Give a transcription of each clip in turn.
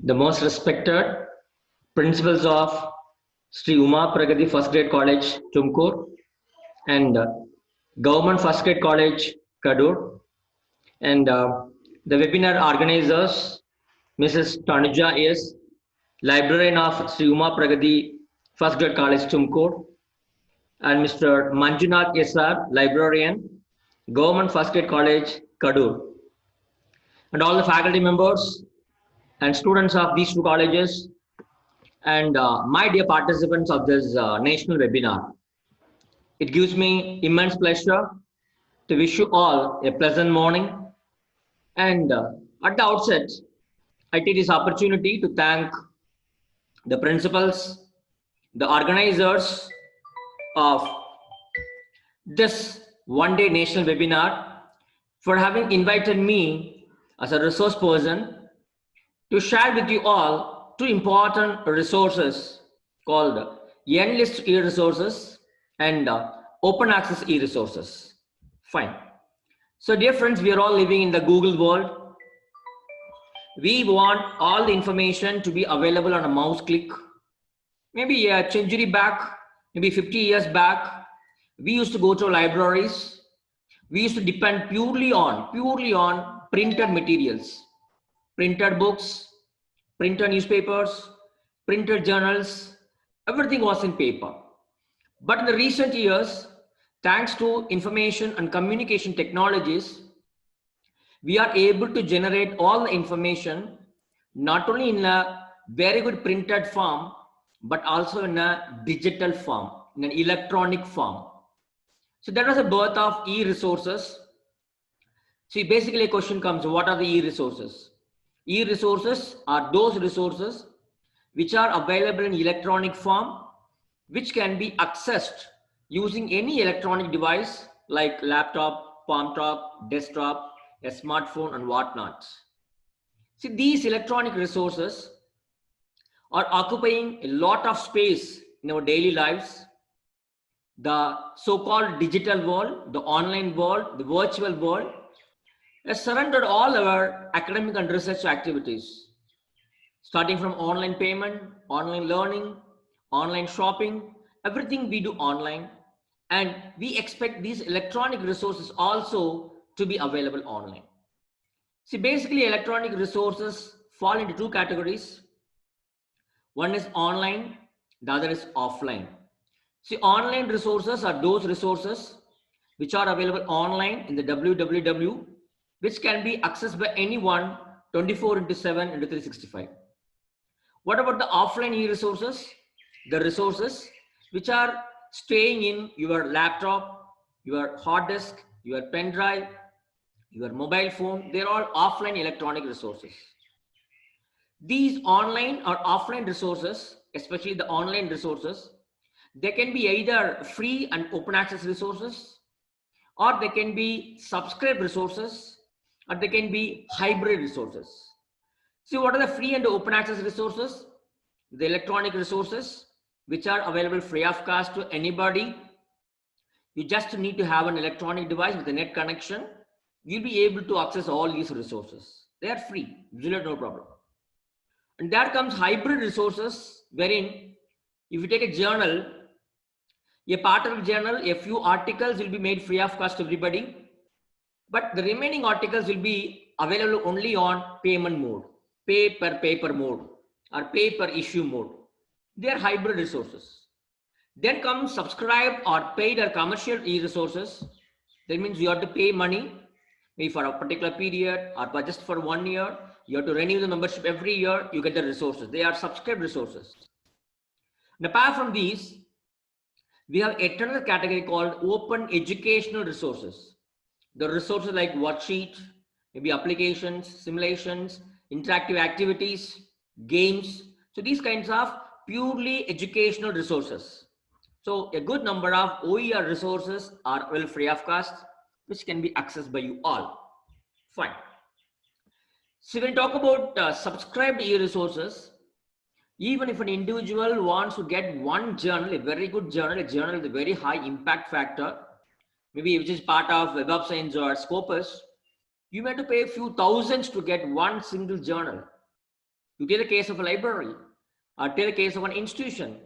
the most respected principals of Sri Uma Pragati First Grade College, Tumkur, and Government First Grade College, Kadur, and the webinar organizers, Mrs. Tanuja S., librarian of Sri Uma Pragati First Grade College, Tumkur, and Mr. Manjunath S.R., librarian, Government First Grade College, Kadur, and all the faculty members and students of these two colleges, and my dear participants of this national webinar. It gives me immense pleasure to wish you all a pleasant morning. And at the outset, I take this opportunity to thank the principals, the organizers of this one-day national webinar for having invited me as a resource person to share with you all two important resources called Enlist e-resources and open access e-resources. Fine. So dear friends, we are all living in the Google world. We want all the information to be available on a mouse click. Maybe a century back, maybe 50 years back, we used to go to libraries. We used to depend purely on printed materials, printed books, printed newspapers, printed journals, everything was in paper. But in the recent years, thanks to information and communication technologies, we are able to generate all the information, not only in a very good printed form, but also in a digital form, in an electronic form. So that was the birth of e-resources. See, basically a question comes, what are the e-resources? E-resources are those resources which are available in electronic form, which can be accessed using any electronic device like laptop, palm top, desktop, a smartphone and whatnot. See, these electronic resources are occupying a lot of space in our daily lives. The so-called digital world, the online world, the virtual world has surrounded all our academic and research activities, starting from online payment, online learning, online shopping, everything we do online. And we expect these electronic resources also to be available online. See, basically electronic resources fall into two categories. One is online, the other is offline. See, online resources are those resources which are available online in the www, which can be accessed by anyone 24/7 into 365. What about the offline e-resources? The resources which are staying in your laptop, your hard disk, your pen drive, your mobile phone, they're all offline electronic resources. These online or offline resources, especially the online resources, they can be either free and open access resources, or they can be subscribed resources, or they can be hybrid resources. See, what are the free and open access resources? The electronic resources, which are available free of cost to anybody. You just need to have an electronic device with a net connection. You'll be able to access all these resources. They are free, no problem. And there comes hybrid resources, wherein if you take a journal, a part of the journal, a few articles will be made free of cost to everybody, but the remaining articles will be available only on payment mode, pay per paper mode, or pay per issue mode. They are hybrid resources. Then comes subscribed or paid or commercial e-resources. That means you have to pay money, maybe for a particular period or just for 1 year. You have to renew the membership every year, you get the resources. They are subscribed resources. And apart from these, we have another category called open educational resources. The resources like worksheet, maybe applications, simulations, interactive activities, games. So these kinds of purely educational resources. So a good number of OER resources are well free of cost, which can be accessed by you all. Fine. So when we talk about subscribed e-resources, even if an individual wants to get one journal, a very good journal, a journal with a very high impact factor, maybe which is part of Web of Science or Scopus, you may have to pay a few thousands to get one single journal. You take the case of a library or take the case of an institution.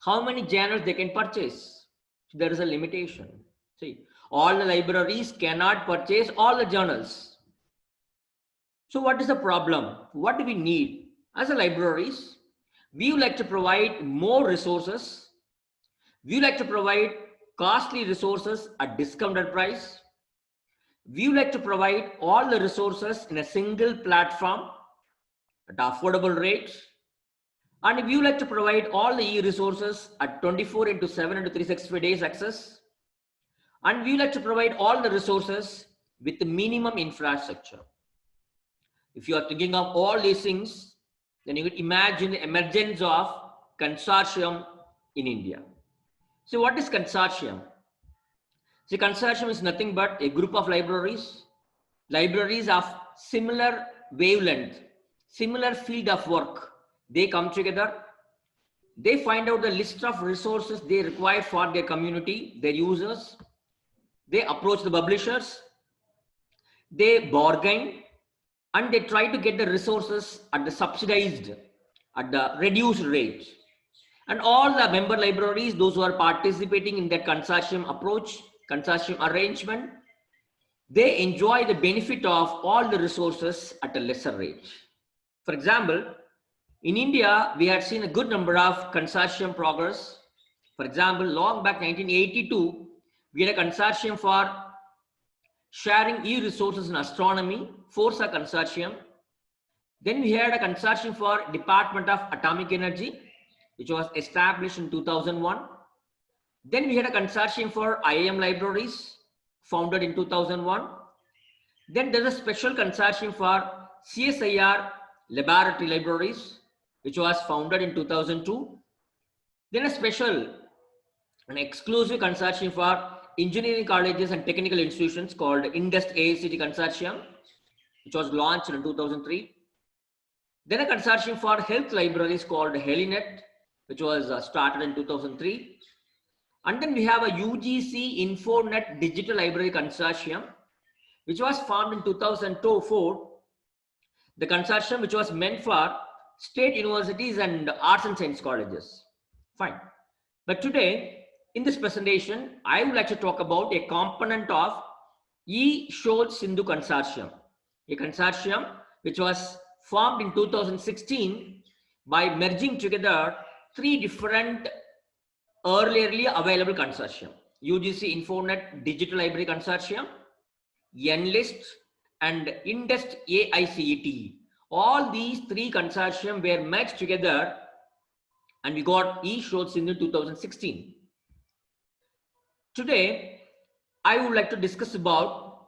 How many journals they can purchase? There is a limitation. See, all the libraries cannot purchase all the journals. So what is the problem? What do we need? As a libraries, we would like to provide more resources. We would like to provide costly resources at discounted price. We would like to provide all the resources in a single platform at affordable rates. And we would like to provide all the e-resources at 24 into 7 into 365 days access. And we would like to provide all the resources with the minimum infrastructure. If you are thinking of all these things, then you could imagine the emergence of consortium in India. So what is consortium? So consortium is nothing but a group of libraries of similar wavelength, similar field of work. They come together, they find out the list of resources they require for their community, their users. They approach the publishers, they bargain, and they try to get the resources at the subsidized, at the reduced rate. And all the member libraries, those who are participating in that consortium approach, consortium arrangement, they enjoy the benefit of all the resources at a lesser rate. For example, in India, we had seen a good number of consortium progress. For example, long back 1982, we had a consortium for sharing e-resources in astronomy, FORSA consortium. Then we had a consortium for Department of Atomic Energy, which was established in 2001. Then we had a consortium for IIM libraries, founded in 2001. Then there's a special consortium for CSIR laboratory libraries, which was founded in 2002. Then a special, an exclusive consortium for engineering colleges and technical institutions called INDUST AICT Consortium, which was launched in 2003. Then a consortium for health libraries called HeliNet, which was started in 2003. And then we have a UGC InfoNet Digital Library Consortium, which was formed in 2004. The consortium which was meant for state universities and arts and science colleges. Fine. But today, in this presentation, I would like to talk about a component of eShod Sindhu Consortium, a consortium which was formed in 2016 by merging together three different earlierly available consortium: UGC InfoNet Digital Library Consortium, NLIST, and INDUST AICT. All these three consortium were merged together and we got eShod Sindhu 2016. Today, I would like to discuss about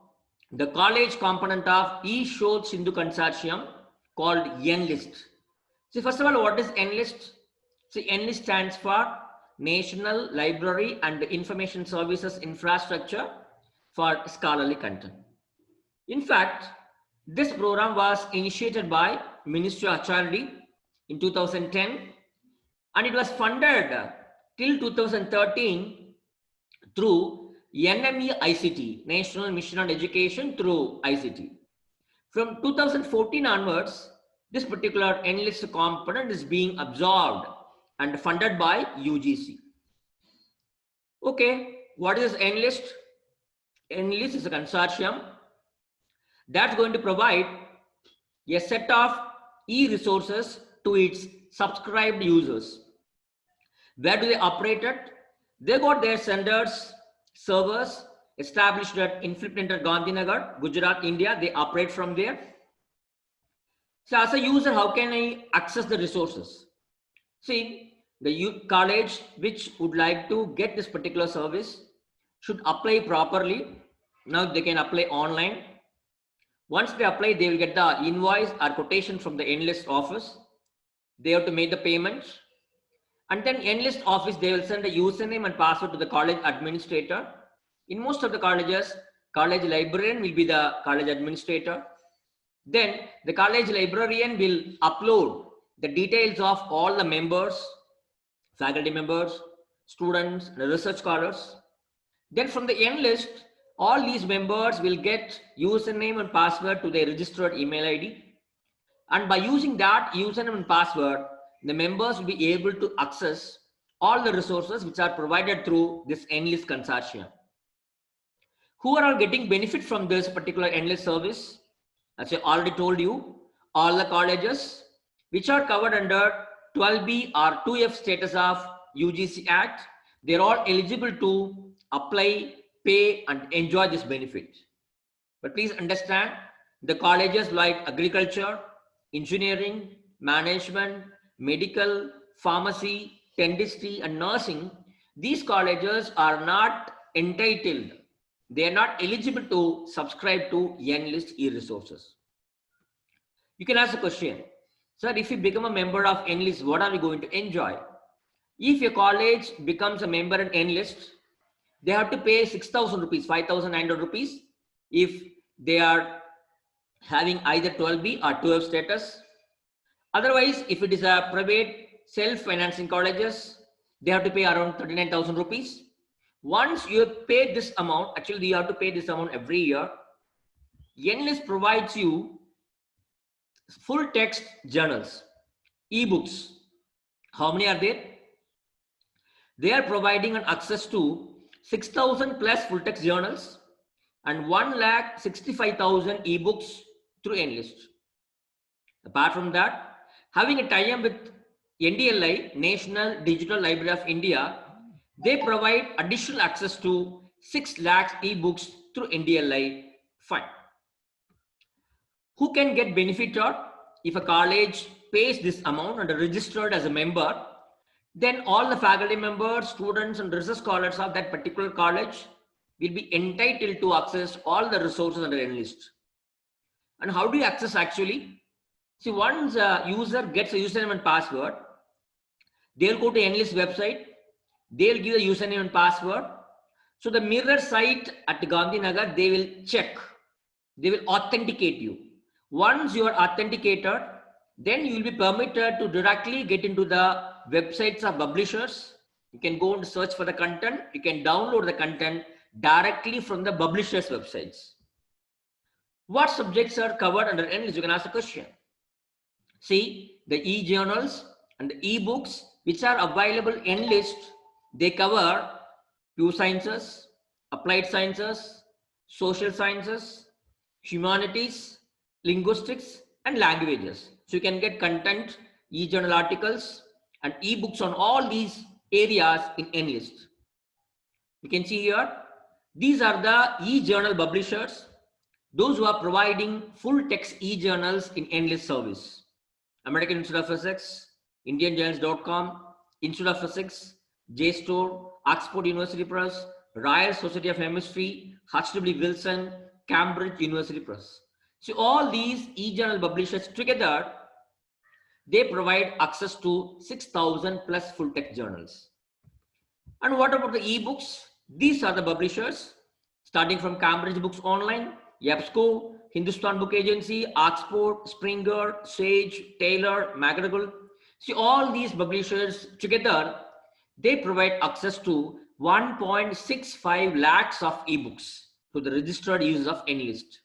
the college component of eShod Sindhu Consortium called NLIST. See, first of all, what is NLIST? See, NLIST stands for National Library and Information Services Infrastructure for Scholarly Content. In fact, this program was initiated by Ministry of HRD in 2010 and it was funded till 2013 through NME ICT, National Mission on Education through ICT. From 2014 onwards, this particular NLIST component is being absorbed and funded by UGC. Okay, what is NLIST? NLIST is a consortium that's going to provide a set of e-resources to its subscribed users. Where do they operate it? They got their centers, servers established at Inflipt Center, Gandhinagar, Gujarat, India. They operate from there. So as a user, how can I access the resources? See, the college which would like to get this particular service should apply properly. Now they can apply online. Once they apply, they will get the invoice or quotation from the NLIST office. They have to make the payments. And then NLIST office, they will send a username and password to the college administrator. In most of the colleges, college librarian will be the college administrator. Then the college librarian will upload the details of all the members, faculty members, students, and research scholars. Then from the NLIST, all these members will get username and password to their registered email ID. And by using that username and password, the members will be able to access all the resources which are provided through this Enlist consortium. Who are all getting benefit from this particular Enlist service? As I already told you, all the colleges which are covered under 12B or 2F status of UGC Act, they're all eligible to apply, pay and enjoy this benefit. But please understand, the colleges like agriculture, engineering, management, medical, pharmacy, dentistry and nursing, these colleges are not entitled, they are not eligible to subscribe to Enlist e-resources. You can ask a question, sir, if you become a member of Enlist, what are we going to enjoy? If your college becomes a member in Enlist, they have to pay 6,000 rupees, 5,900 rupees if they are having either 12B or 12 status. Otherwise, if it is a private self-financing colleges, they have to pay around 39,000 rupees. Once you pay this amount, actually you have to pay this amount every year, Enlist provides you full text journals, ebooks. How many are there? They are providing an access to 6,000 plus full text journals and 1,65,000 ebooks through Enlist. Apart from that, having a tie-up with NDLI, National Digital Library of India, they provide additional access to 6 lakhs ebooks through NDLI fund. Who can get benefited? If a college pays this amount and are registered as a member, then all the faculty members, students and research scholars of that particular college will be entitled to access all the resources under Enlist. And how do you access actually? See, once a user gets a username and password, they'll go to Enlist website, they'll give the username and password. So the mirror site at Gandhinagar, they will check, they will authenticate you. Once you are authenticated, then you will be permitted to directly get into the websites of publishers. You can go and search for the content. You can download the content directly from the publishers' websites. What subjects are covered under Enlist? You can ask a question. See, the e-journals and the e-books which are available in Enlist, they cover pure sciences, applied sciences, social sciences, humanities, linguistics and languages. So you can get content, e-journal articles and e-books on all these areas in Enlist. You can see here, these are the e-journal publishers, those who are providing full text e-journals in Enlist service. American Institute of Physics, IndianJournals.com, Institute of Physics, JSTOR, Oxford University Press, Royal Society of Chemistry, H.W. Wilson, Cambridge University Press. So all these e-journal publishers together, they provide access to 6,000 plus full text journals. And what about the e-books? These are the publishers, starting from Cambridge Books Online, EBSCO, Hindustan Book Agency, Oxford, Springer, Sage, Taylor, McGraw-Hill. See, all these publishers together, they provide access to 1.65 lakhs of ebooks to the registered users of Enlist.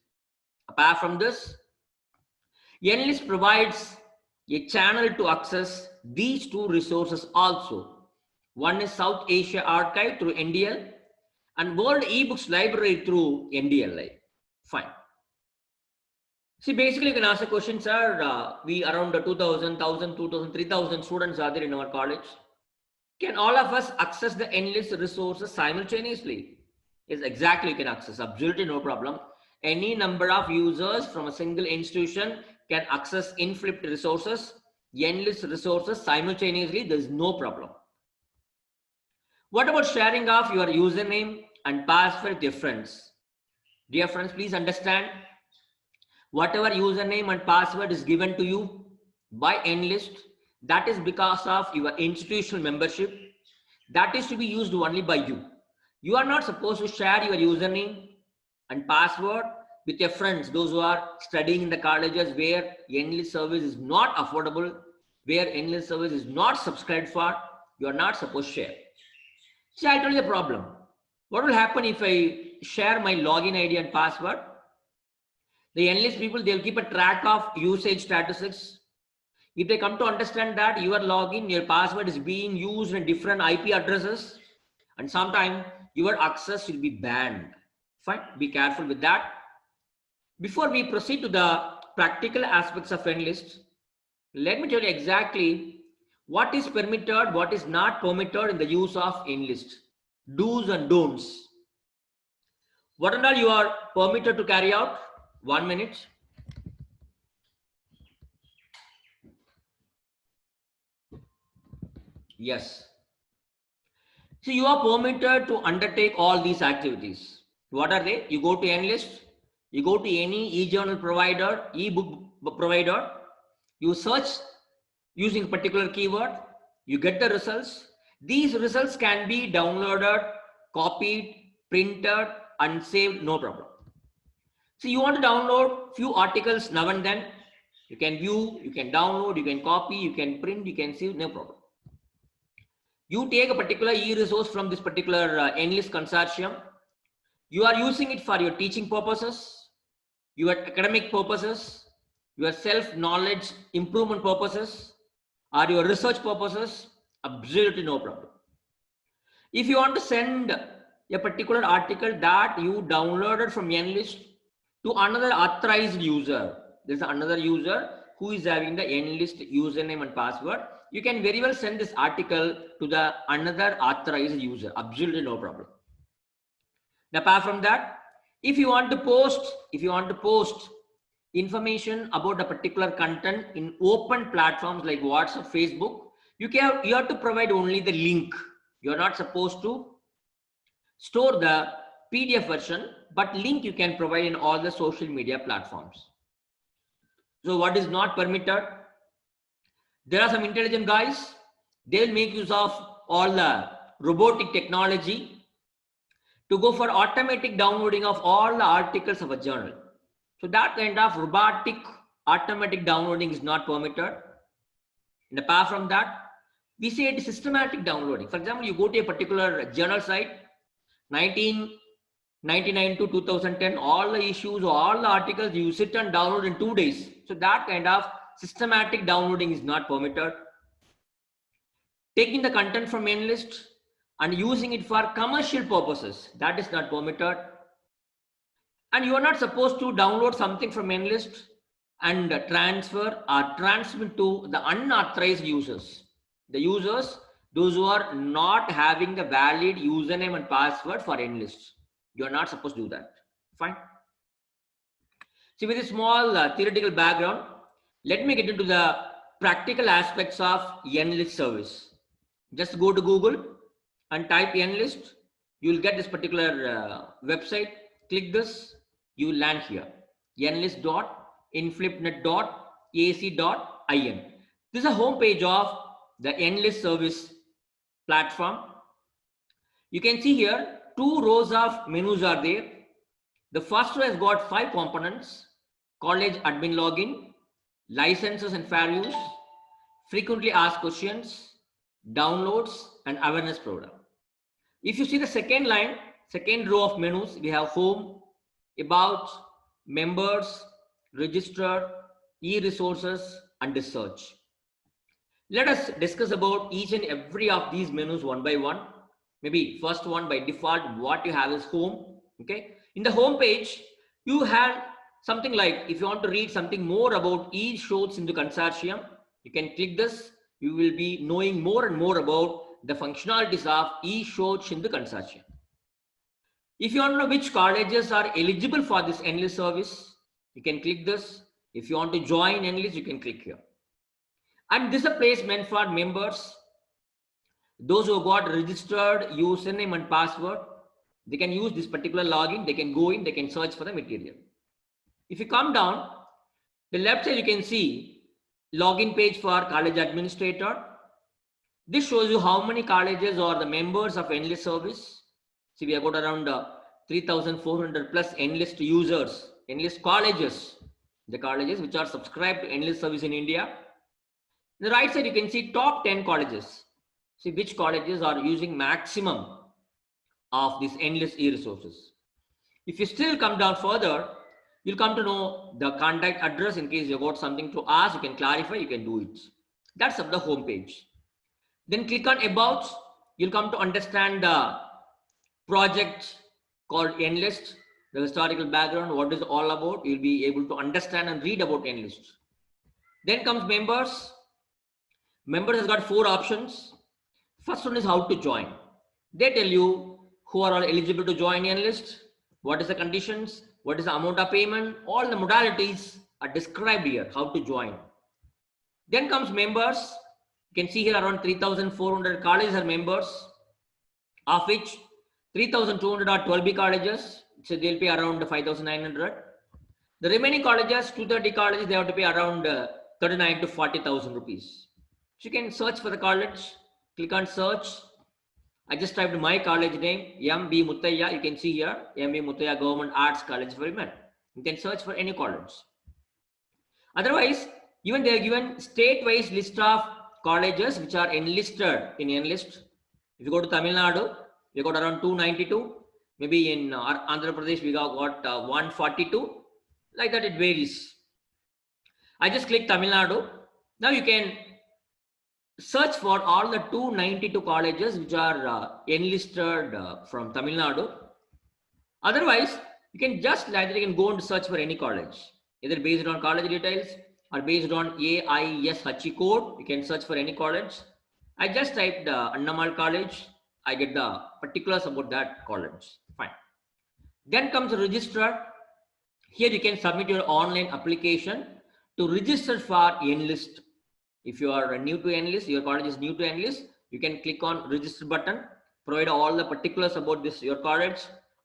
Apart from this, Enlist provides a channel to access these two resources also. One is South Asia Archive through NDL and World eBooks Library through NDLI. Fine. See, basically you can ask a question, sir, we around 2,000, 1,000, 2,000, 3,000 students are there in our college. Can all of us access the Enlist resources simultaneously? Yes, exactly, you can access, absolutely no problem. Any number of users from a single institution can access inflipped resources, Enlist resources simultaneously, there is no problem. What about sharing of your username and password with your friends? Dear friends, please understand, whatever username and password is given to you by Enlist, that is because of your institutional membership. That is to be used only by you. You are not supposed to share your username and password with your friends, those who are studying in the colleges where Enlist service is not affordable, where Enlist service is not subscribed for. You are not supposed to share. See, I told you the problem. What will happen if I share my login ID and password? The Enlist people, they'll keep a track of usage statistics. If they come to understand that your login, your password is being used in different IP addresses, and sometimes your access will be banned. Fine, be careful with that. Before we proceed to the practical aspects of Enlist, let me tell you exactly what is permitted, what is not permitted in the use of Enlist. Do's and don'ts. What and all you are permitted to carry out? 1 minute. Yes. So you are permitted to undertake all these activities. What are they? You go to Enlist, you go to any e-journal provider, e-book provider, you search using a particular keyword, you get the results. These results can be downloaded, copied, printed, and saved, no problem. So you want to download few articles now and then, you can view, you can download, you can copy, you can print, you can save, no problem. You take a particular e-resource from this particular Enlist consortium. You are using it for your teaching purposes, your academic purposes, your self-knowledge improvement purposes, or your research purposes, absolutely no problem. If you want to send a particular article that you downloaded from Enlist to another authorized user, there's another user who is having the Enlist username and password, you can very well send this article to the another authorized user, absolutely no problem. Now, apart from that, if you want to post information about a particular content in open platforms like WhatsApp, Facebook, you have to provide only the link. You are not supposed to store the PDF version, but link you can provide in all the social media platforms. So what is not permitted? There are some intelligent guys, they'll make use of all the robotic technology to go for automatic downloading of all the articles of a journal. So that kind of robotic automatic downloading is not permitted. And apart from that, we say it is systematic downloading. For example, you go to a particular journal site, 1999 to 2010, all the issues, all the articles you sit and download in 2 days. So that kind of systematic downloading is not permitted. Taking the content from Enlist and using it for commercial purposes, that is not permitted. And you are not supposed to download something from Enlist and transfer or transmit to the unauthorized users. The users, those who are not having the valid username and password for Enlist. You are not supposed to do that. Fine. See, with a small theoretical background, let me get into the practical aspects of Enlist service. Just go to Google and type Enlist. You will get this particular website. Click this. You will land here. enlist.inflipnet.ac.in. This is a home page of the Enlist service platform. You can see here 2 rows of menus are there. The first row has got 5 components: college admin login, licenses and fair use, frequently asked questions, downloads, and awareness program. If you see the second line, second row of menus, we have home, about, members, registered, e-resources, and search. Let us discuss about each and every of these menus one by one. Maybe first one, by default, what you have is home. Okay. In the home page, you have something like, if you want to read something more about e-Shoots in the consortium, you can click this. You will be knowing more and more about the functionalities of e-Shoots in the consortium. If you want to know which colleges are eligible for this Enlist service, you can click this. If you want to join Enlist, you can click here. And this is a place meant for members, those who got registered username and password. They can use this particular login. They can go in, they can search for the material. If you come down, the left side you can see login page for college administrator. This shows you how many colleges are the members of Enlist service. See, we have got around 3,400 plus Enlist users, Enlist colleges, the colleges which are subscribed to Enlist service in India. The right side, you can see top 10 colleges. See which colleges are using maximum of these Enlist e-resources. If you still come down further, You'll come to know the contact address in case you got something to ask, you can clarify, you can do it. That's of the home page. Then click on About. You'll come to understand the project called Enlist, the historical background, what is all about. You'll be able to understand and read about Enlist. Then comes Members. Members has got 4 options. First one is how to join. They tell you who are all eligible to join Enlist, what is the conditions, what is the amount of payment, all the modalities are described here, how to join. Then comes Members. You can see here around 3,400 colleges are members, of which 3,200 are 12B colleges, so they'll pay around 5,900. The remaining colleges, 230 colleges, they have to pay around 39 to 40,000 rupees. So you can search for the college, click on search. I just typed my college name, M.B. Muthaiya. You can see here, M.B. Muthaiya Government Arts College for Women. You can search for any college. Otherwise, even they are given state-wise list of colleges which are enlisted in Enlist. If you go to Tamil Nadu, we got around 292. Maybe in Andhra Pradesh, we got 142. Like that, it varies. I just click Tamil Nadu. Now you can search for all the 292 colleges which are enlisted from Tamil Nadu. Otherwise, you can just go and search for any college, either based on college details or based on AISHE code. You can search for any college. I just typed Annamal College. I get the particulars about that college. Fine. Then comes the register. Here you can submit your online application to register for Enlist. If you are new to Enlist, your college is new to Enlist, you can click on register button, provide all the particulars about this your college,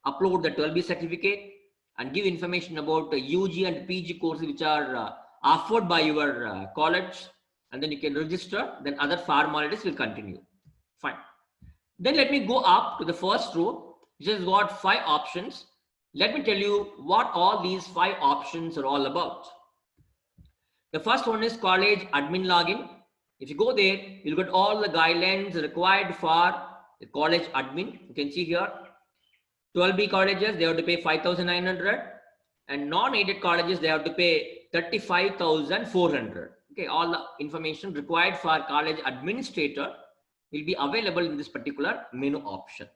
upload the 12B certificate, and give information about the UG and PG courses which are offered by your college, and then you can register. Then other formalities will continue. Fine. Then let me go up to the first row, which has got 5 options. Let me tell you what all these 5 options are all about. The first one is college admin login. If you go there, you'll get all the guidelines required for the college admin. You can see here, 12B colleges, they have to pay 5,900, and non-aided colleges, they have to pay 35,400. Okay, all the information required for college administrator will be available in this particular menu option.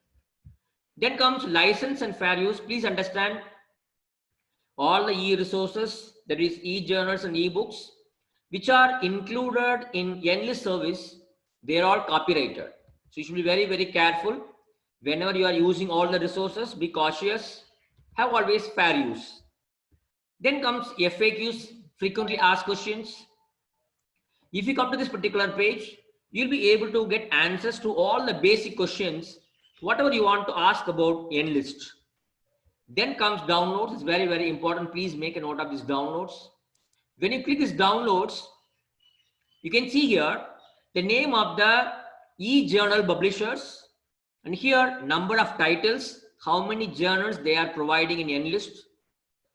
Then comes license and fair use. Please understand all the e-resources, that is e-journals and e-books, which are included in Enlist service, they are all copyrighted. So you should be very, very careful. Whenever you are using all the resources, be cautious, have always fair use. Then comes FAQs, frequently asked questions. If you come to this particular page, you'll be able to get answers to all the basic questions, whatever you want to ask about Enlist. Then comes downloads. It's very, very important. Please make a note of these downloads. When you click these downloads, you can see here the name of the e-journal publishers, and here number of titles, how many journals they are providing in Enlist,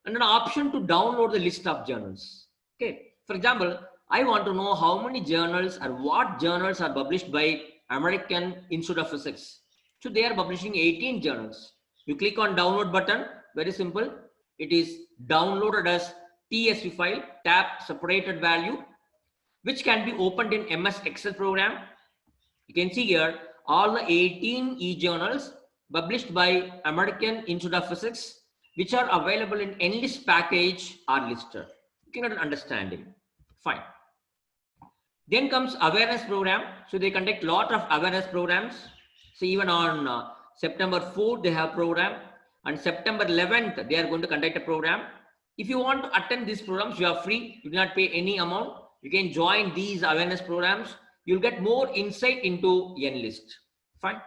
and an option to download the list of journals. Okay, for example, I want to know how many journals or what journals are published by American Institute of Physics. So they are publishing 18 journals. You click on download button, very simple. It is downloaded as TSV file, tab separated value, which can be opened in MS Excel program. You can see here all the 18 e-journals published by American Institute of Physics, which are available in Enlist package are listed. You can get an understanding. Fine. Then comes awareness program. So they conduct a lot of awareness programs. So even on September 4th, they have program, and September 11th, they are going to conduct a program. If you want to attend these programs, you are free. You do not pay any amount. You can join these awareness programs. You'll get more insight into Enlist. Fine.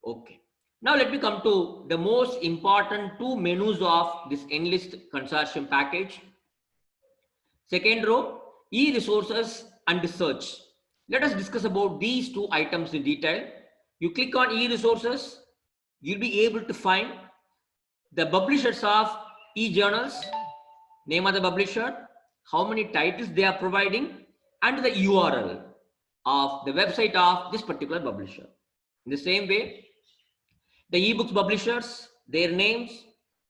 Okay. Now let me come to the most important 2 menus of this Enlist consortium package. Second row, e-resources and search. Let us discuss about these 2 items in detail. You click on e-resources, you'll be able to find the publishers of e-journals, name of the publisher, how many titles they are providing, and the URL of the website of this particular publisher. In the same way, the ebooks publishers, their names,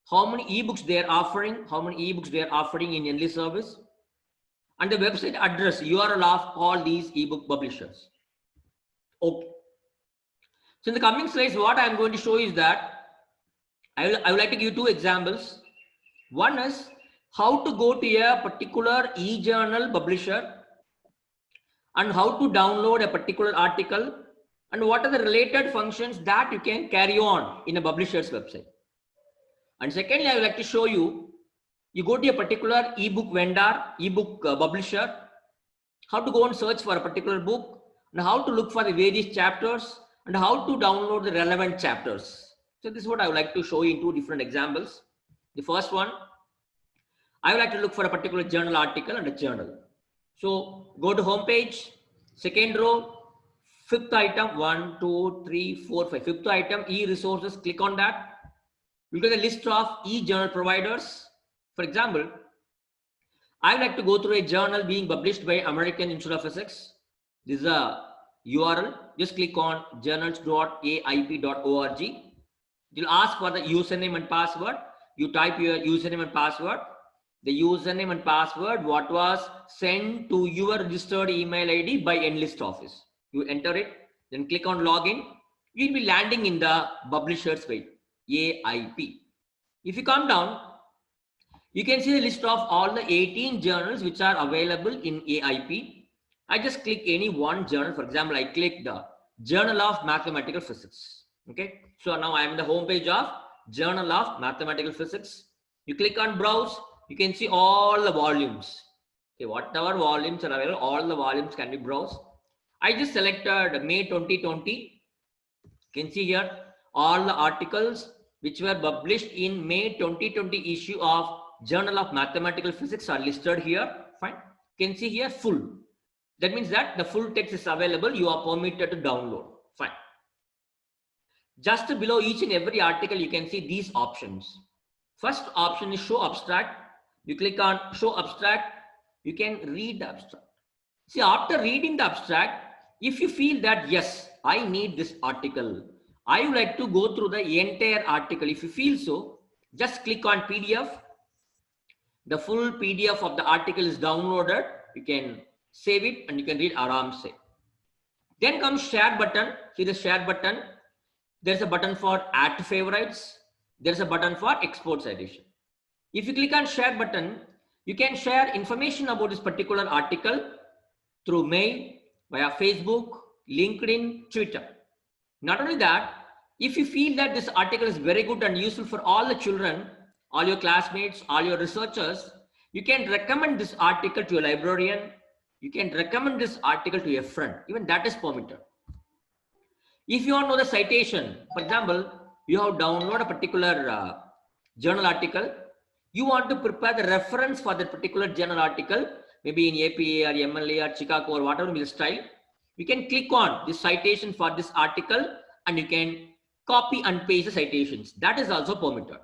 how many ebooks they are offering, in enlist service, and the website address, URL of all these ebook publishers. Okay. So in the coming slides, what I am going to show is that I would like to give two examples. One is how to go to a particular e-journal publisher and how to download a particular article and what are the related functions that you can carry on in a publisher's website. And secondly, I would like to show you, you go to a particular ebook vendor, ebook publisher, how to go and search for a particular book and how to look for the various chapters and how to download the relevant chapters. So this is what I would like to show you in two different examples. The first one, I would like to look for a particular journal article and a journal. So go to home page, second row, fifth item, 1, 2, 3, 4, 5. Fifth item, e-resources, click on that. You get a list of e-journal providers. For example, I would like to go through a journal being published by American Institute of Physics. This is a URL. Just click on journals.aip.org. You'll ask for the username and password. You type your username and password. The username and password what was sent to your registered email ID by Enlist office. You enter it, then click on login. You'll be landing in the publisher's page, AIP. If you come down, you can see the list of all the 18 journals which are available in AIP. I just click any one journal. For example, I click the Journal of Mathematical Physics. Okay, so now I am in the home page of Journal of Mathematical Physics. You click on browse. You can see all the volumes. Okay, whatever volumes are available, all the volumes can be browsed. I just selected May 2020. You can see here all the articles which were published in May 2020 issue of Journal of Mathematical Physics are listed here. Fine. You can see here full. That means that the full text is available. You are permitted to download. Fine. Just below each and every article, you can see these options. First option is show abstract. You click on show abstract, you can read the abstract. See, after reading the abstract, if you feel that, yes, I need this article, I would like to go through the entire article. If you feel so, just click on PDF. The full PDF of the article is downloaded. You can save it and you can read aramse. Then comes share button. See the share button. There's a button for add to favorites. There's a button for export citation. If you click on share button, you can share information about this particular article through mail, via Facebook, LinkedIn, Twitter. Not only that, if you feel that this article is very good and useful for all the children, all your classmates, all your researchers, you can recommend this article to a librarian. You can recommend this article to a friend. Even that is permitted. If you want to know the citation, for example, you have downloaded a particular journal article. You want to prepare the reference for that particular journal article, maybe in APA or MLA or Chicago or whatever the style. You can click on the citation for this article and you can copy and paste the citations. That is also permitted.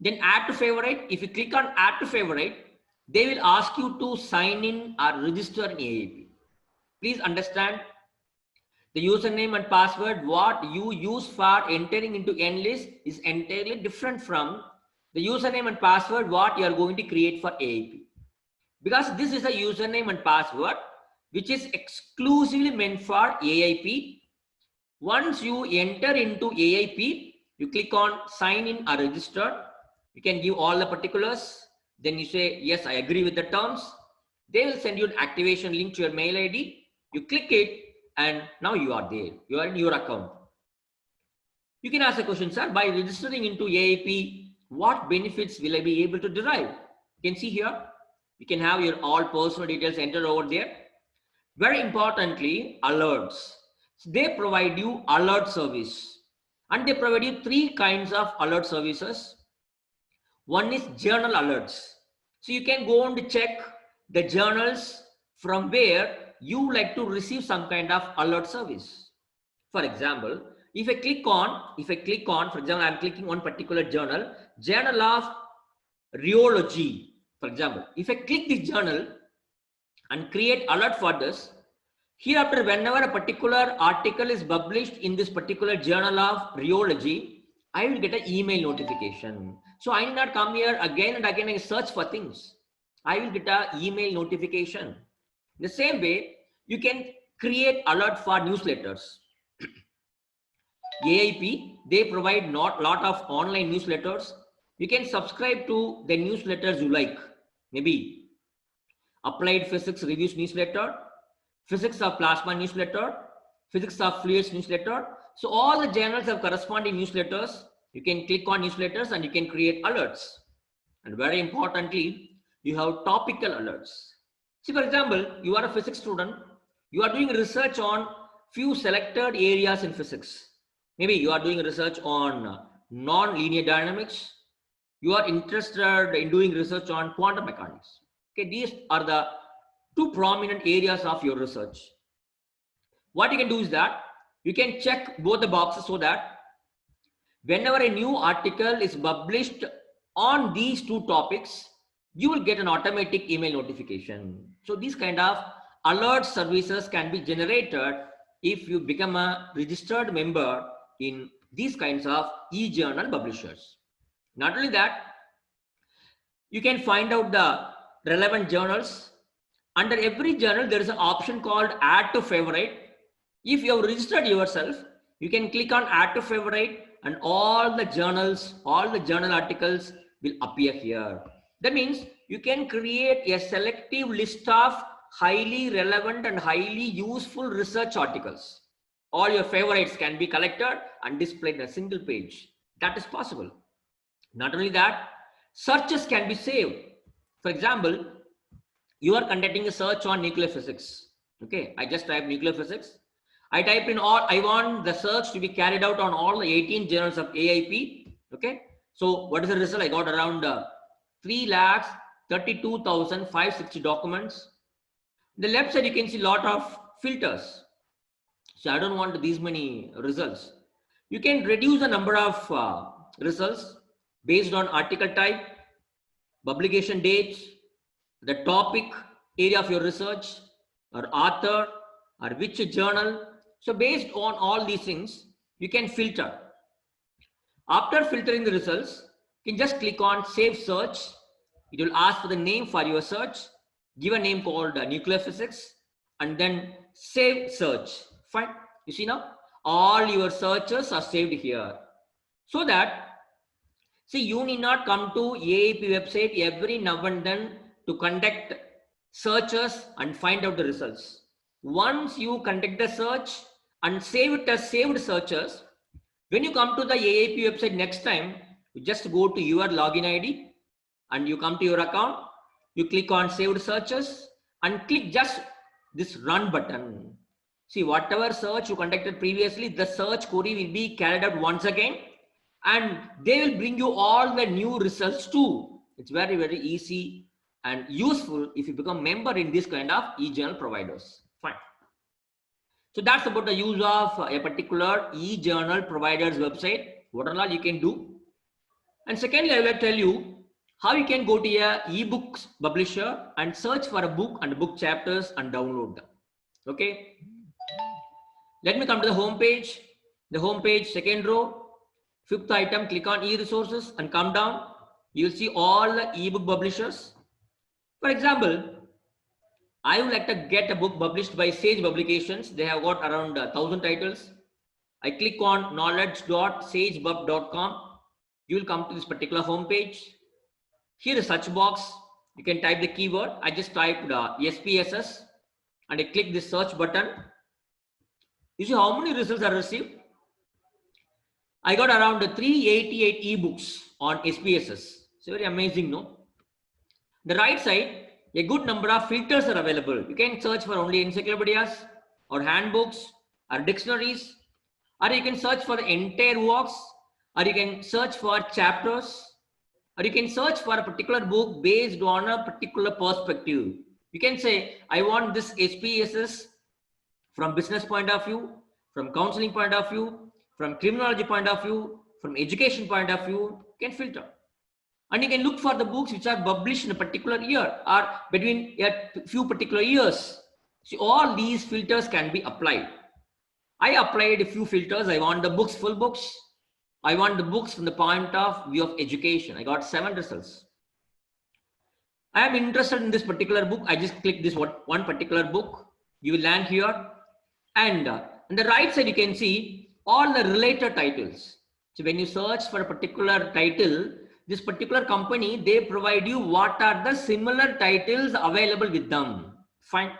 Then add to favorite. If you click on add to favorite, they will ask you to sign in or register in AIP. Please understand, the username and password what you use for entering into Enlist is entirely different from the username and password what you are going to create for AIP. Because this is a username and password which is exclusively meant for AIP. Once you enter into AIP, you click on sign in or register. You can give all the particulars. Then you say, yes, I agree with the terms. They will send you an activation link to your mail ID. You click it and now you are there. You are in your account. You can ask a question, sir, by registering into AIP, what benefits will I be able to derive? You can see here, you can have your all personal details entered over there. Very importantly, alerts. So they provide you alert service and they provide you three kinds of alert services. One is journal alerts. So you can go and check the journals from where you like to receive some kind of alert service. For example, if I click on, for example, I'm clicking on particular journal, Journal of Rheology. For example, if I click this journal and create alert for this, hereafter, whenever a particular article is published in this particular Journal of Rheology, I will get an email notification. So I need not come here again and again and search for things. I will get an email notification. The same way, you can create alert for newsletters. AIP, they provide not lot of online newsletters. You can subscribe to the newsletters you like. Maybe Applied Physics Reviews newsletter, Physics of Plasma newsletter, Physics of Fluids newsletter. So all the journals have corresponding newsletters. You can click on newsletters and you can create alerts. And very importantly, you have topical alerts. See, for example, you are a physics student. You are doing research on few selected areas in physics. Maybe you are doing research on non-linear dynamics. You are interested in doing research on quantum mechanics. Okay, these are the two prominent areas of your research. What you can do is that you can check both the boxes so that whenever a new article is published on these two topics, you will get an automatic email notification. So these kind of alert services can be generated if you become a registered member in these kinds of e-journal publishers. Not only that, you can find out the relevant journals. Under every journal, there is an option called add to favorite. If you have registered yourself, you can click on add to favorite and all the journals, all the journal articles will appear here. That means you can create a selective list of highly relevant and highly useful research articles. All your favorites can be collected and displayed in a single page. That is possible. Not only that, searches can be saved. For example, you are conducting a search on nuclear physics. Okay, I just type nuclear physics. I type in all, I want the search to be carried out on all the 18 journals of AIP. Okay, so what is the result? I got around 3,32,560 documents. The left side, you can see a lot of filters. So I don't want these many results. You can reduce the number of results based on article type, publication dates, the topic area of your research, or author, or which journal. So based on all these things, you can filter. After filtering the results, you can just click on save search. It will ask for the name for your search. Give a name called nuclear physics and then save search. Fine. You see now, all your searches are saved here. So that, see, you need not come to AIP website every now and then to conduct searches and find out the results. Once you conduct the search and save it as saved searches, when you come to the AIP website next time, you just go to your login ID and you come to your account, you click on saved searches and click just this run button. See, whatever search you conducted previously, the search query will be carried out once again and they will bring you all the new results too. It's very, very easy and useful if you become member in this kind of e-journal providers. Fine. So that's about the use of a particular e-journal provider's website. What all you can do. And secondly, I will tell you how you can go to a e-books publisher and search for a book and book chapters and download them. Okay. Let me come to the home page. The home page, second row, fifth item, click on e-resources and come down. You'll see all the e-book publishers. For example, I would like to get a book published by Sage Publications. They have got around 1,000 titles. I click on knowledge.sagepub.com. You will come to this particular home page. Here is a search box. You can type the keyword. I just typed SPSS and I click the search button. You see how many results are received? I got around 388 ebooks on SPSS. It's very amazing, no? The right side, a good number of filters are available. You can search for only encyclopedias or handbooks or dictionaries, or you can search for the entire works, or you can search for chapters, or you can search for a particular book based on a particular perspective. You can say, I want this SPSS from business point of view, from counseling point of view, from criminology point of view, from education point of view. You can filter. And you can look for the books which are published in a particular year or between a few particular years. See, all these filters can be applied. I applied a few filters. I want the books, full books. I want the books from the point of view of education. I got 7 results. I am interested in this particular book. I just click this one particular book. You will land here. And on the right side, you can see all the related titles. So when you search for a particular title, this particular company, they provide you what are the similar titles available with them. Fine.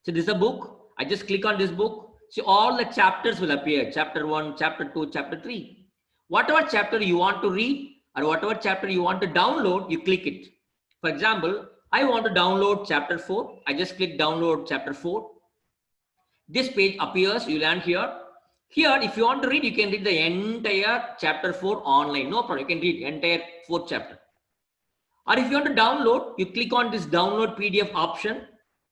So this is a book. I just click on this book. So all the chapters will appear. Chapter 1, chapter 2, chapter 3. Whatever chapter you want to read or whatever chapter you want to download, you click it. For example, I want to download chapter 4. I just click download chapter 4. This page appears, you land here. Here, if you want to read, you can read the entire chapter 4 online. No problem, you can read entire 4th chapter. Or if you want to download, you click on this download PDF option.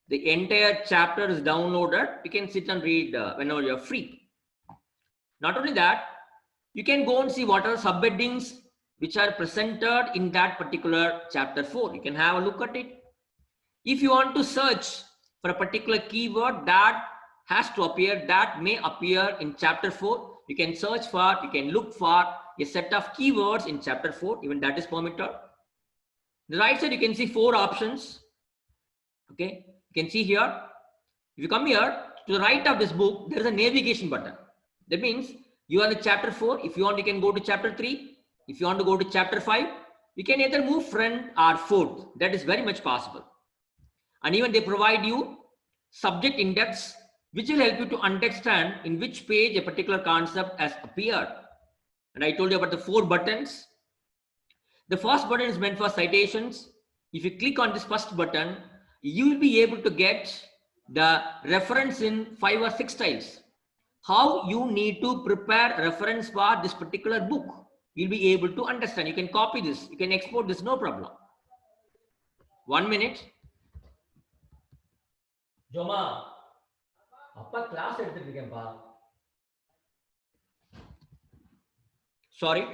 The entire chapter is downloaded. You can sit and read whenever you're free. Not only that, you can go and see what are subheadings which are presented in that particular chapter 4. You can have a look at it. If you want to search for a particular keyword that has to appear, that may appear in chapter 4, you can search for, you can look for a set of keywords in chapter 4, even that is permitted. The right side, you can see 4 options. Okay, you can see here. If you come here to the right of this book, there is a navigation button. That means you are in chapter 4. If you want, you can go to chapter 3. If you want to go to chapter 5, you can either move front or fourth. That is very much possible. And even they provide you subject index, which will help you to understand in which page a particular concept has appeared. And I told you about the 4 buttons. The first button is meant for citations. If you click on this first button, you will be able to get the reference in 5 or 6 styles. How you need to prepare reference for this particular book, you'll be able to understand. You can copy this, you can export this, no problem. 1 minute. Joma, appa class eduthirukkenpa. Sorry.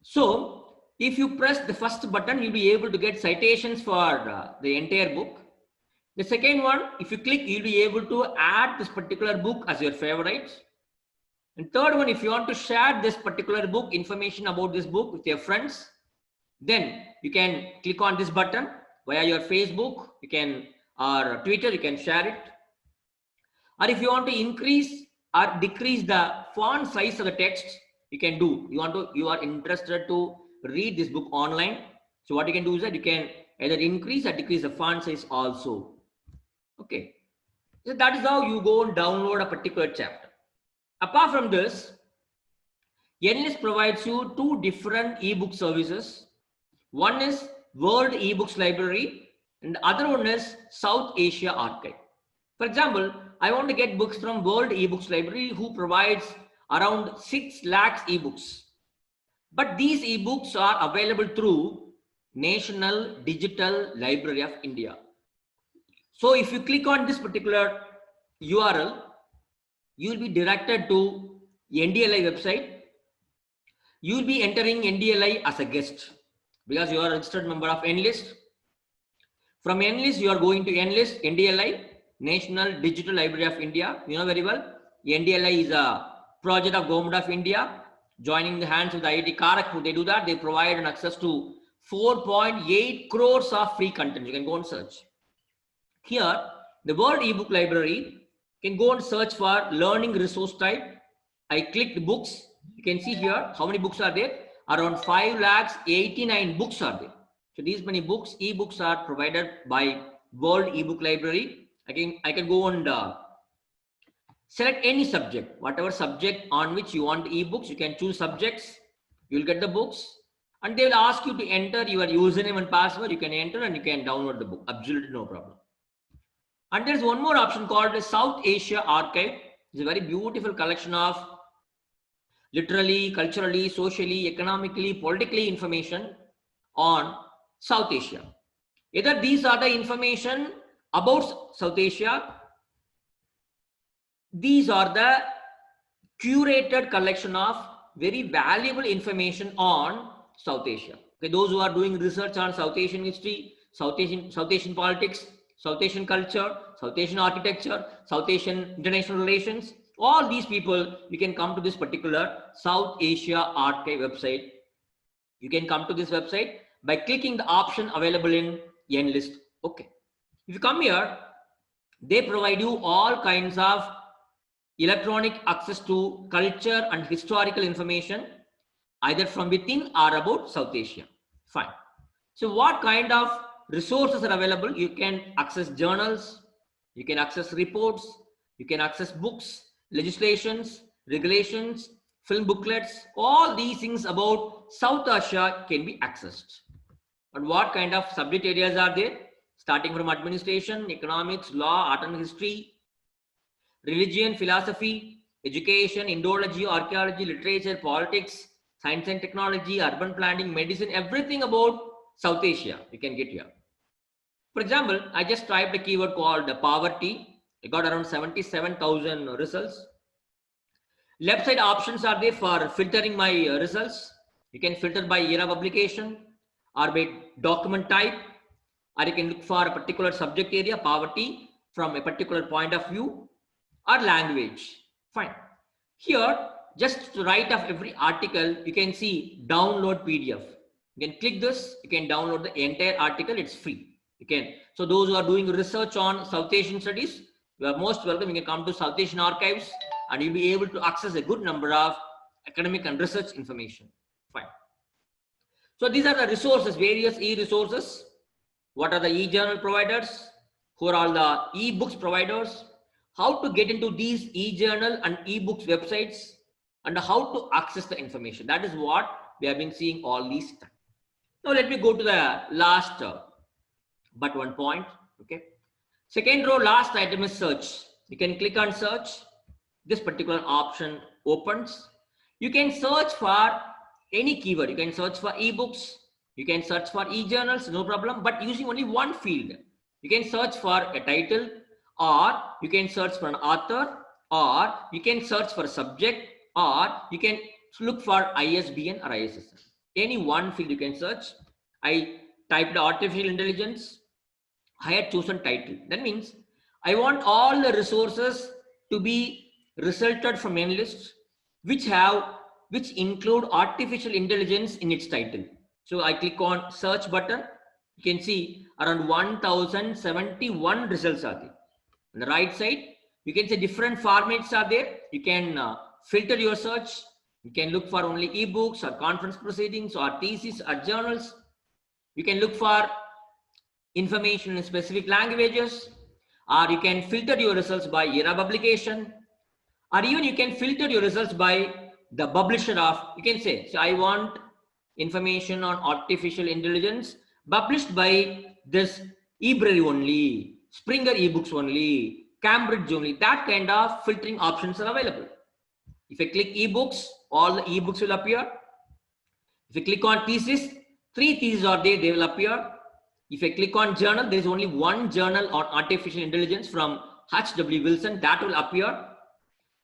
So, if you press the first button, you'll be able to get citations for the entire book. The second one, if you click, you'll be able to add this particular book as your favorite. And third one, if you want to share this particular book, information about this book with your friends, then you can click on this button via your Facebook, you can, or Twitter, you can share it. Or if you want to increase or decrease the font size of the text, you can do. You are interested to read this book online. So what you can do is that you can either increase or decrease the font size also. Okay. So that is how you go and download a particular chapter. Apart from this, Enlist provides you 2 different ebook services. One is World eBooks Library and the other one is South Asia Archive. For example, I want to get books from World eBooks Library, who provides around 6 lakhs ebooks. But these ebooks are available through National Digital Library of India. So if you click on this particular URL, you will be directed to NDLI website. You will be entering NDLI as a guest because you are a registered member of Enlist. From Enlist, you are going to Enlist, NDLI, National Digital Library of India. You know very well, NDLI is a project of Government of India, joining the hands of the IIT Kharagpur. They do that. They provide an access to 4.8 crores of free content. You can go and search. Here, the World eBook Library, you can go and search for learning resource type. I clicked books. You can see here how many books are there. Around 5 lakhs 89 books are there. So these many books, ebooks are provided by World eBook Library. I can go and select any subject, whatever subject on which you want ebooks. You can choose subjects. You will get the books, and they will ask you to enter your username and password. You can enter and you can download the book. Absolutely no problem. And there's one more option called the South Asia Archive. It's a very beautiful collection of literally, culturally, socially, economically, politically information on South Asia. Either these are the information about South Asia. These are the curated collection of very valuable information on South Asia. Okay, those who are doing research on South Asian history, South Asian politics, South Asian culture, South Asian architecture, South Asian international relations, All these people, you can come to this particular South Asia Archive website. You can come to this website by clicking the option available in Enlist. Okay. If you come here, they provide you all kinds of electronic access to culture and historical information, either from within or about South Asia. Fine. So what kind of resources are available? You can access journals, you can access reports, you can access books, legislations, regulations, film booklets. All these things about South Asia can be accessed. And what kind of subject areas are there? Starting from administration, economics, law, art and history, religion, philosophy, education, Indology, archaeology, literature, politics, science and technology, urban planning, medicine, everything about South Asia you can get here. For example, I just typed a keyword called poverty. I got around 77,000 results. Left side options are there for filtering my results. You can filter by year of publication or by document type, or you can look for a particular subject area, poverty, from a particular point of view, or language. Fine. Here, just to write off every article, you can see download PDF. You can click this, you can download the entire article, it's free. You can. So those who are doing research on South Asian studies, you are most welcome. You can come to South Asian Archives and you'll be able to access a good number of academic and research information. Fine. So these are the resources, various e-resources. What are the e-journal providers? Who are all the e-books providers? How to get into these e-journal and e-books websites, and how to access the information. That is what we have been seeing all these time. Now let me go to the last but one point. Okay. Second row, last item is search. You can click on search. This particular option opens. You can search for any keyword. You can search for ebooks. You can search for e-journals, no problem, but using only one field. You can search for a title, or you can search for an author, or you can search for a subject, or you can look for ISBN or ISSN. Any one field you can search. I typed artificial intelligence. I had chosen title. That means I want all the resources to be resulted from Enlist, which include artificial intelligence in its title. So I click on search button. You can see around 1071 results are there. On the right side, you can see different formats are there. You can filter your search. You can look for only ebooks or conference proceedings or theses or journals. You can look for information in specific languages, or you can filter your results by year of publication, or even you can filter your results by the publisher of, you can say, so I want information on artificial intelligence published by this eBrary only, Springer ebooks only, Cambridge only. That kind of filtering options are available. If I click ebooks, all the ebooks will appear. If you click on thesis, 3 theses are there, they will appear. If I click on journal, there is only one journal on artificial intelligence from H.W. Wilson, that will appear.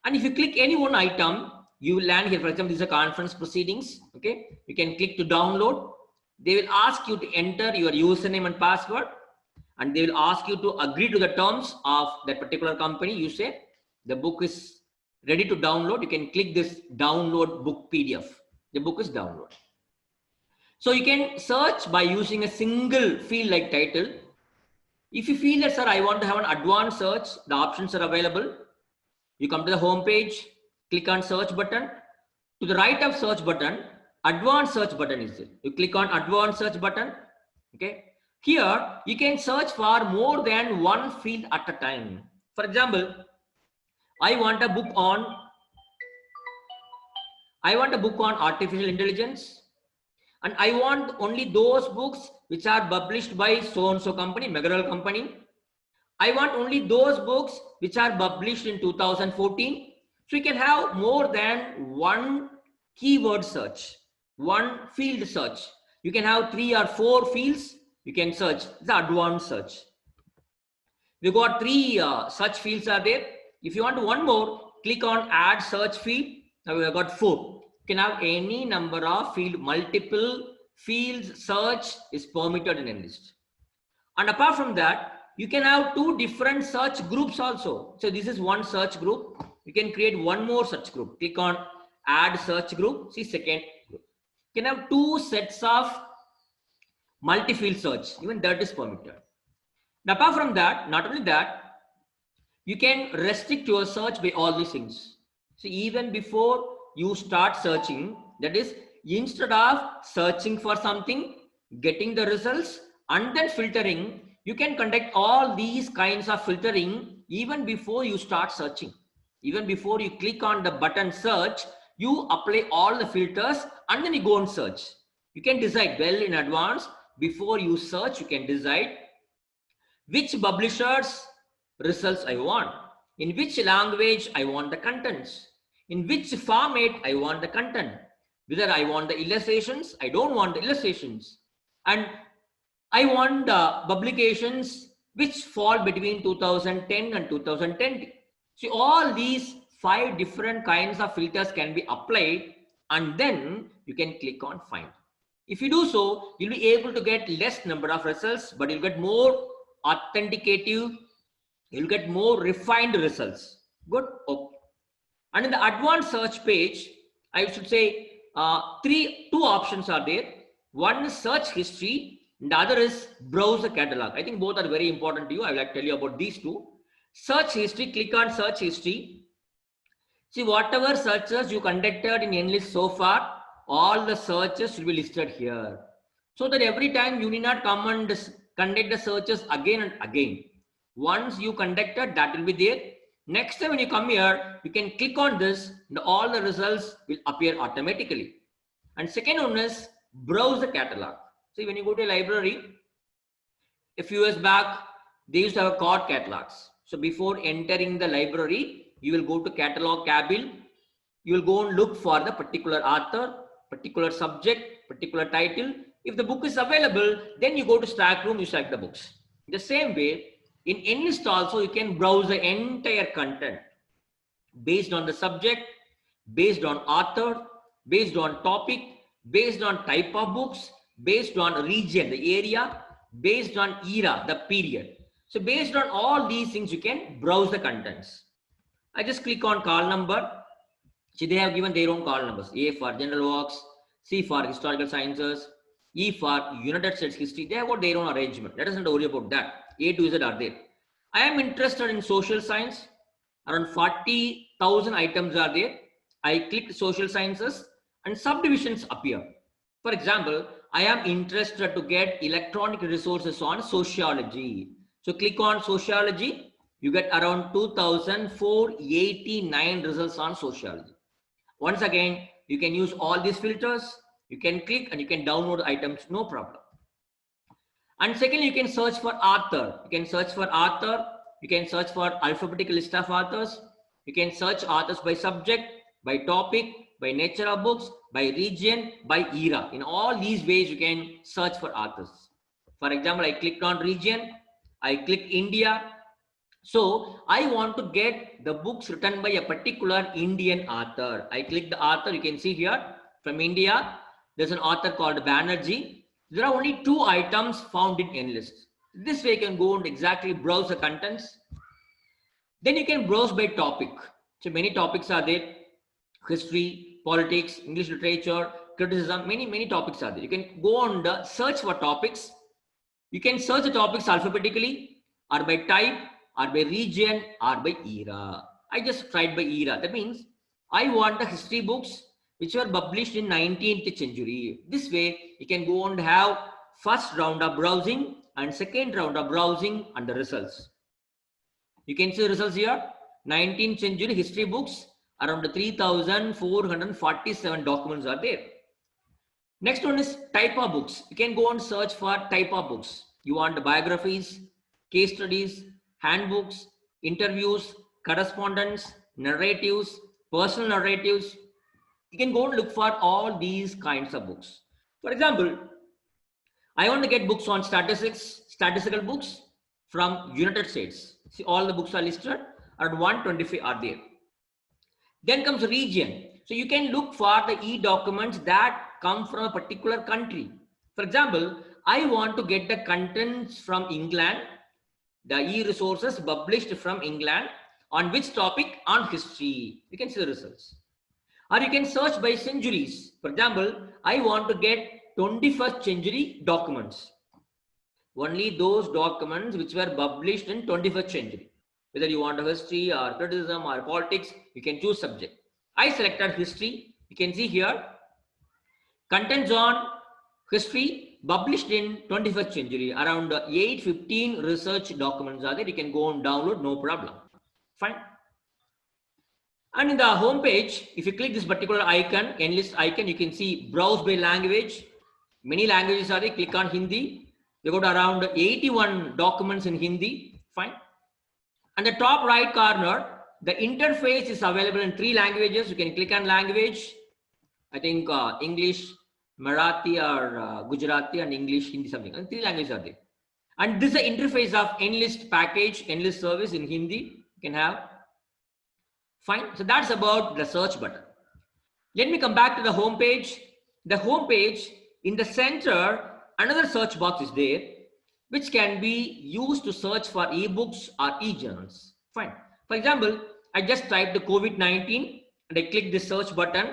And if you click any one item, you will land here. For example, these are conference proceedings. Okay, you can click to download. They will ask you to enter your username and password, and they will ask you to agree to the terms of that particular company. You say the book is ready to download. You can click this download book PDF. The book is downloaded. So you can search by using a single field like title. If you feel that, sir, I want to have an advanced search, the options are available. You come to the home page, click on search button. To the right of search button, advanced search button is there. You click on advanced search button. Okay. Here you can search for more than one field at a time. For example, I want a book on artificial intelligence, and I want only those books which are published by so-and-so company, McGraw company. I want only those books which are published in 2014. So you can have more than one keyword search, one field search. You can have 3 or 4 fields. You can search the advanced search. We got 3 search fields are there. If you want one more, click on add search field. Now we have got 4. You can have any number of field, multiple fields search is permitted in Enlist. And apart from that, you can have 2 different search groups also. So this is one search group. you can create one more search group. Click on add search group. See second group. You can have two sets of multi-field search. Even that is permitted. Now, apart from that, not only that, you can restrict your search by all these things. So even before you start searching, that is, instead of searching for something, getting the results, and then filtering, you can conduct all these kinds of filtering even before you start searching. Even before you click on the button search, you apply all the filters and then you go and search. You can decide well in advance. Before you search, you can decide which publishers results I want, in which language I want the contents, in which format I want the content, whether I want the illustrations, I don't want the illustrations, and I want the publications which fall between 2010 and 2020. So all these 5 different kinds of filters can be applied, and then you can click on find. If you do so, you'll be able to get less number of results, but you'll get more authenticative, you'll get more refined results. Good. Okay. And in the advanced search page, I should say two options are there. One is search history, and the other is browser catalog. I think both are very important to you. I will tell you about these two. Search history, click on search history. See, whatever searches you conducted in Enlist so far, all the searches will be listed here. So that every time you need not come and conduct the searches again and again. Once you conducted, that will be there. Next time when you come here, you can click on this and all the results will appear automatically. And second one is browse the catalog. See, when you go to a library, a few years back, they used to have card catalogs. So before entering the library, you will go to catalog cabin. You will go and look for the particular author, particular subject, particular title. If the book is available, then you go to stack room, you select the books. In the same way, in Enlist also, you can browse the entire content based on the subject, based on author, based on topic, based on type of books, based on region, the area, based on era, the period. So based on all these things, you can browse the contents. I just click on call number. See, they have given their own call numbers. A for general works, C for historical sciences, E for United States history. They have got their own arrangement. Let us not worry about that. A to Z are there. I am interested in social science. Around 40,000 items are there. I click social sciences and subdivisions appear. For example, I am interested to get electronic resources on sociology. So click on sociology. You get around 2,489 results on sociology. Once again, you can use all these filters. You can click and you can download items, no problem. And secondly, you can search for author. You can search for author. You can search for alphabetical list of authors. You can search authors by subject, by topic, by nature of books, by region, by era. In all these ways, you can search for authors. For example, I clicked on region. I click India. So I want to get the books written by a particular Indian author. I click the author. You can see here from India. There's an author called Banerjee. There are only 2 items found in Enlist. This way you can go and exactly browse the contents. Then you can browse by topic. So many topics are there. History, politics, English literature, criticism, many topics are there. You can go on the search for topics. You can search the topics alphabetically or by type or by region or by era. I just tried by era. That means I want the history books which were published in 19th century. This way you can go and have first round of browsing and second round of browsing and the results. You can see the results here. 19th century history books, around 3,447 documents are there. Next one is type of books. You can go and search for type of books. You want the biographies, case studies, handbooks, interviews, correspondence, narratives, personal narratives. You can go and look for all these kinds of books. For example, I want to get books on statistical books from United States. See, all the books are listed, around 125 are there. Then comes region. So you can look for the e-documents that come from a particular country. For example, I want to get the contents from England, the e-resources published from England, On which topic? On history. You can see the results. Or you can search by centuries. For example, I want to get 21st century documents. Only those documents which were published in 21st century. Whether you want a history or criticism or politics, you can choose subject. I selected history. You can see here, contents on history published in 21st century. Around 815 research documents are there. You can go and download, no problem. Fine. And in the home page, if you click this particular icon, enlist icon, you can see browse by language. Many languages are there. Click on Hindi. We got around 81 documents in Hindi. Fine. And the top right corner, the interface is available in 3 languages. You can click on language. I think English, Marathi or Gujarati, and English, Hindi, something. And 3 languages are there. And this is the interface of Enlist package, Enlist service in Hindi. You can have. Fine. So that's about the search button. Let me come back to the home page. The home page, in the center, another search box is there, which can be used to search for ebooks or e-journals. Fine. For example, I just typed the COVID-19 and I click the search button.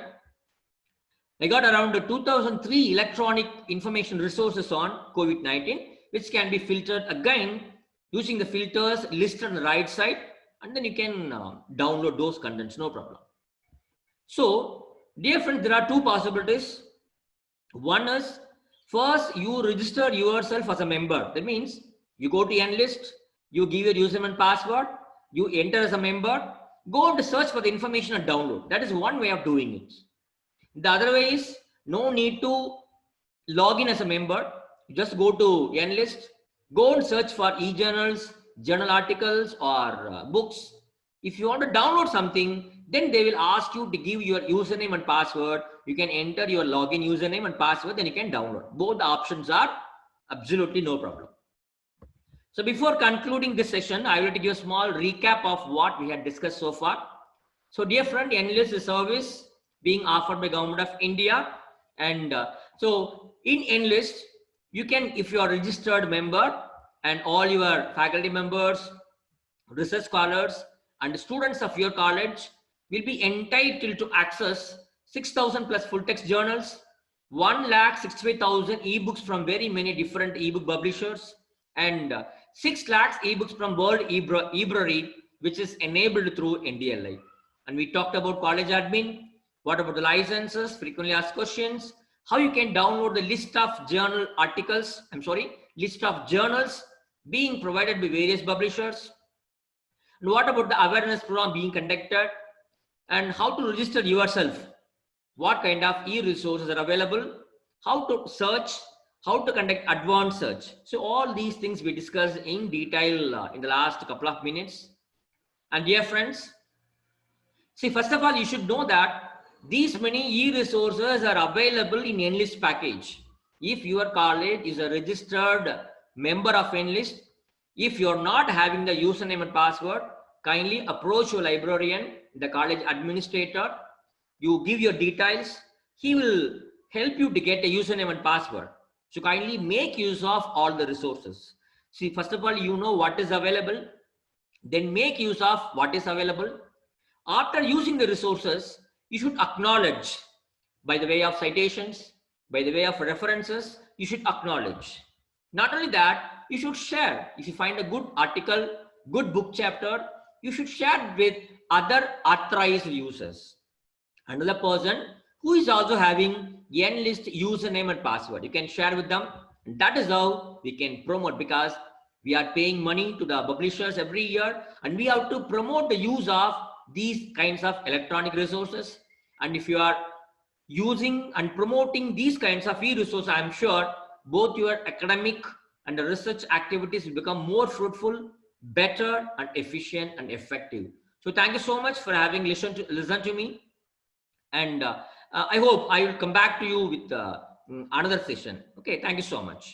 I got around 2003 electronic information resources on COVID-19, which can be filtered again using the filters listed on the right side. And then you can download those contents, no problem. So, dear friends, there are 2 possibilities. One is, first, you register yourself as a member. That means you go to Enlist, you give your username and password, you enter as a member, go and search for the information and download. That is one way of doing it. The other way is, no need to log in as a member. You just go to Enlist, go and search for e-journals, journal articles or books. If you want to download something, then they will ask you to give your username and password. You can enter your login username and password, then you can download. Both the options are absolutely no problem. So before concluding this session, I will give a small recap of what we had discussed so far. So dear friend, Enlist is a service being offered by Government of India. And so in Enlist, you can, if you are a registered member, and all your faculty members, research scholars, and students of your college will be entitled to access 6,000 plus full text journals, 1,65,000 ebooks from very many different ebook publishers, and 6 lakhs ebooks from World eBrary, which is enabled through NDLI. And we talked about college admin. What about the licenses, frequently asked questions, how you can download the list of journal articles, list of journals being provided by various publishers, and what about the awareness program being conducted, and how to register yourself, what kind of e-resources are available, how to search, how to conduct advanced search. So all these things we discussed in detail in the last couple of minutes. And dear friends, see, first of all, you should know that these many e-resources are available in Enlist package. If your college is a registered member of Enlist, if you're not having the username and password, kindly approach your librarian, the college administrator. You give your details. He will help you to get a username and password. So kindly make use of all the resources. See, first of all, you know what is available. Then make use of what is available. After using the resources, you should acknowledge by the way of citations, by the way of references, you should acknowledge. Not only that, you should share. If you find a good article, good book chapter, you should share it with other authorized users. Another person who is also having Enlist username and password, you can share with them. And that is how we can promote, because we are paying money to the publishers every year, and we have to promote the use of these kinds of electronic resources. And if you are using and promoting these kinds of e-resources, I am sure both your academic and the research activities will become more fruitful, better and efficient and effective. So thank you so much for having listened to me. And I hope I will come back to you with another session. Okay, thank you so much.